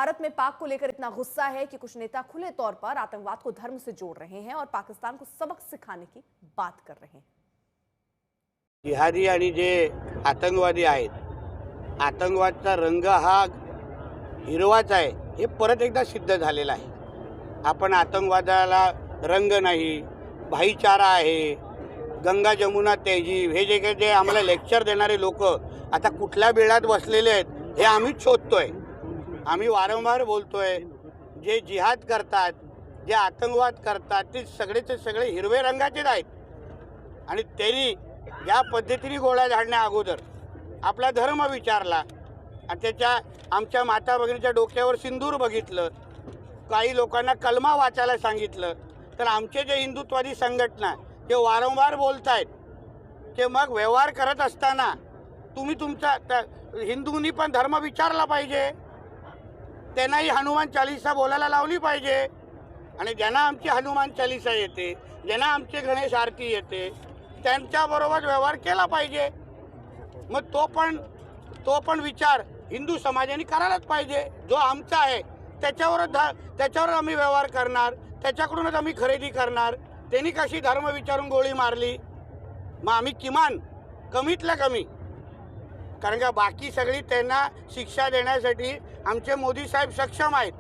भारत में पाक को लेकर इतना गुस्सा है कि कुछ नेता खुले तौर पर आतंकवाद को धर्म से जोड़ रहे हैं और पाकिस्तान को सबक सिखाने की बात कर रहे हैं। जिहादी आणि जे आतंकवादी आहेत, आतंकवादचा रंग हा हिरवाच आहे हे परत एकदा सिद्ध झालेलं आहे। आपण आतंकवादाला रंग नाही, भाईचारा आहे, गंगा जमुना तहजीब हे जे आम्हाला लेक्चर देणारे लोक आता कुठल्या बिळात बसलेले आहेत हे आम्हीच शोधतोय। आम्ही वारंवार बोलतोय, जे जिहाद करतात, जे आतंकवाद करतात ते सगळेचे सगळे हिरवे रंगाचेच आहेत आणि त्यांनी या पद्धतीने गोळ्या झाडण्या अगोदर आपला धर्म विचारला आणि त्याच्या आमच्या माता भगिनीच्या डोक्यावर सिंदूर बघितलं, काही लोकांना कलमा वाचायला सांगितलं, तर आमचे जे हिंदुत्ववादी संघटना जे वारंवार बोलतायत की मग व्यवहार करत असताना तुम्ही तुमचा हिंदूंनी पण धर्म विचारला पाहिजे, त्यांनाही हनुमान चालीसा बोलायला लावली पाहिजे आणि ज्यांना आमची हनुमान चालीसा येते, ज्यांना आमचे गणेश आरती येते त्यांच्याबरोबर व्यवहार केला पाहिजे। मग तो पण विचार हिंदू समाजाने करायलाच पाहिजे। जो आमचा आहे त्याच्यावर आम्ही व्यवहार करणार, त्याच्याकडूनच आम्ही खरेदी करणार। त्यांनी कशी धर्म विचारून गोळी मारली, मग आम्ही किमान कमीतल्या कमी, कारण का बाकी सगळी त्यांना शिक्षा देण्यासाठी आमचे मोदी साहेब सक्षम आहेत,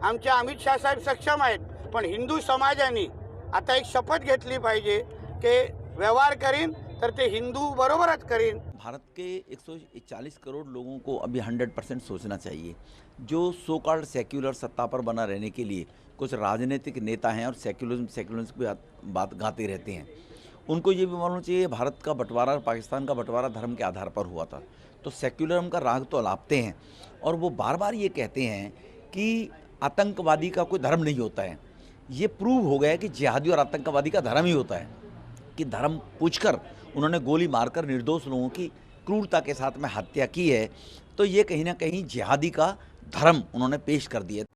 आमचे अमित शाह साहेब सक्षम आहेत, पण हिंदू समाजाने आता एक शपथ घेतली पाहिजे की व्यवहार करीन तर ते हिंदू बरोबरच करीन। भारत के 140 करोड़ लोगों को अभी 100% सोचना चाहिए। जो सो कॉल्ड सेक्युलर सत्ता पर बना रहने के लिए कुछ राजनीतिक नेता हैं और सेक्युलरिज्म की बात गाते रहते हैं, उनको ये भी मालूम चाहिए भारत का बंटवारा, पाकिस्तान का बंटवारा धर्म के आधार पर हुआ था। तो सेक्युलरिज्म का राग तो अलापते हैं और वो बार बार ये कहते हैं कि आतंकवादी का कोई धर्म नहीं होता है। ये प्रूव हो गया कि जिहादी और आतंकवादी का धर्म ही होता है कि धर्म पूछकर उन्होंने गोली मारकर निर्दोष लोगों की क्रूरता के साथ में हत्या की है। तो ये कहीं ना कहीं जिहादी का धर्म उन्होंने पेश कर दिया।